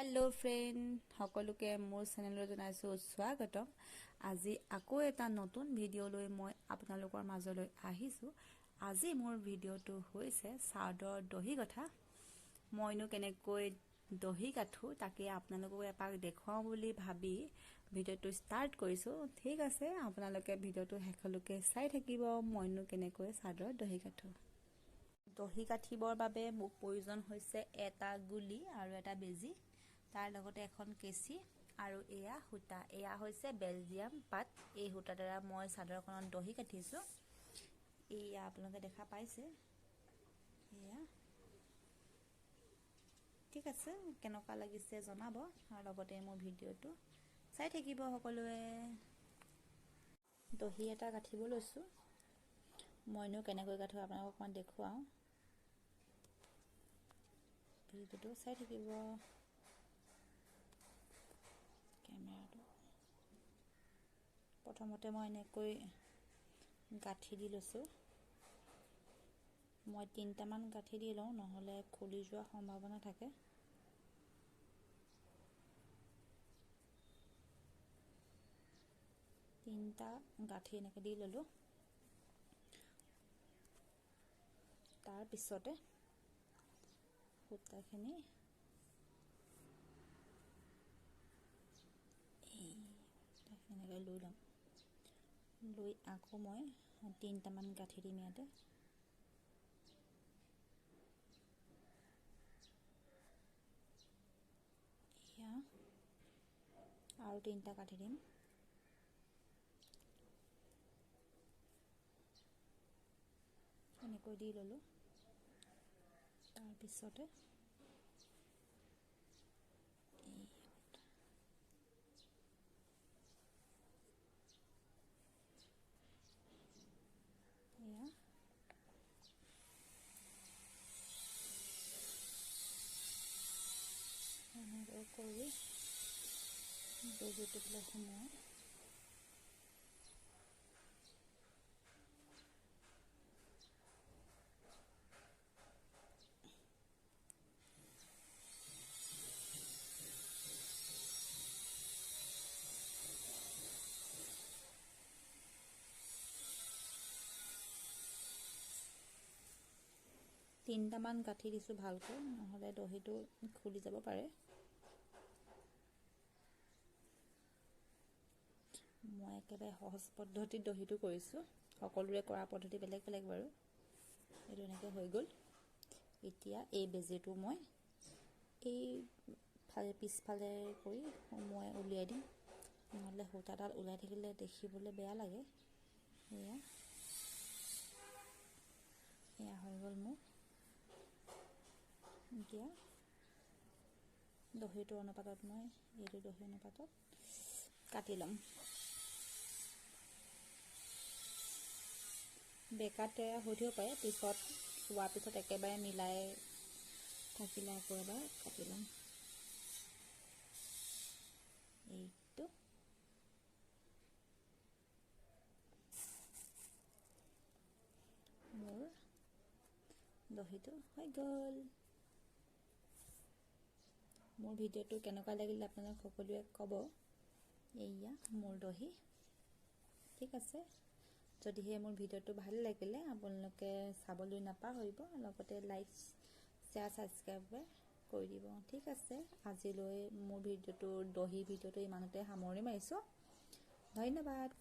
Hello friend সকলোকে মোৰ চেনেললৈ জনাইছো স্বাগতম। আজি আকৌ এটা নতুন ভিডিও লৈ মই আপোনালোকৰ মাজলৈ আহিছো। আজি মোৰ ভিডিওটো হৈছে চাদৰ দহি কথা। মইনো কেনেকৈ দহি কাঠো তাকে আপোনালোকক এপাক দেখুৱাও বুলি ভাবি ভিডিওটো ষ্টাৰ্ট কৰিছো। ঠিক আছে, আপোনালোকে ভিডিওটো শেষলৈকে চাই থাকিব। মইনো কেনেকৈ চাদৰ দহি কাঠো। দহি কাঠিবৰ বাবে মোক প্ৰয়োজন হৈছে এটা গুলি আৰু এটা বেজি, তাৰ লগতে এখন কেঁচি আৰু এয়া সূতা। এয়া হৈছে বেলজিয়াম পাট। এই সূতাৰ দ্বাৰা মই চাদৰখনত দহি কাঠিছো। এয়া আপোনালোকে দেখা পাইছে। এয়া ঠিক আছে, কেনেকুৱা লাগিছে জনাব আৰু লগতে মোৰ ভিডিওটো চাই থাকিব সকলোৱে। দহি এটা কাঠিব লৈছো। মইনো কেনেকৈ কাঠো আপোনালোকক অকমান দেখুৱাও। ভিডিওটো চাই থাকিব। কেমেৰাটো প্ৰথমতে মই এনেকৈ গাঁঠি দি লৈছো। মই 3টামান গাঁঠি দি লওঁ, নহ'লে খুলি যোৱাৰ সম্ভাৱনা থাকে। তিনিটা গাঁঠি এনেকৈ দি ল'লো। তাৰ পিছতে সূতাখিনি এনেকৈ লৈ ল'ম। লৈ আকৌ মই 3টামান গাঁঠি দিম ইয়াতে। এয়া আৰু 3টা গাঁঠি দিম। এনেকৈ দি ল'লো। তাৰপিছতে এয়া এনেকৈ কৰি বেজিটো পেলাই সোমোৱাই তিনিটামান গাঁঠি দিছোঁ ভালকৈ, নহ'লে দহিটো খুলি যাব পাৰে। মই একেবাৰে সহজ পদ্ধতিত দহিটো কৰিছোঁ। সকলোৰে কৰা পদ্ধতি বেলেগ বেলেগ বাৰু। এইটো এনেকৈ হৈ গ'ল। এতিয়া এই বেজিটো মই এই পিছফালে কৰি মই উলিয়াই দিম, নহ'লে সূতাডাল ওলাই থাকিলে দেখিবলৈ বেয়া লাগে। এয়া হৈ গ'ল মোৰ। এতিয়া দহিটো অনুপাতত মই এইটো দহি অনুপাতত কাটি ল'ম। বেকাত হৈ থাকিব পাৰে, পিছত হোৱাৰ পিছত একেবাৰে মিলাই থাকিলে আকৌ এবাৰ কাটি ল'ম। এইটো মোৰ দহিটো হৈ গ'ল। মোৰ ভিডিওটো কেনেকুৱা লাগিলে আপোনালোক সকলোৱে ক'ব। এয়া মোৰ দহি। ঠিক আছে, যদিহে মোৰ ভিডিওটো ভাল লাগিলে আপোনালোকে চাবলৈ নাপাহৰিব, লগতে লাইক শ্বেয়াৰ ছাবস্ক্ৰাইব কৰি দিব। ঠিক আছে, আজিলৈ মোৰ দহি ভিডিওটো ইমানতে সামৰণি মাৰিছোঁ। ধন্যবাদ।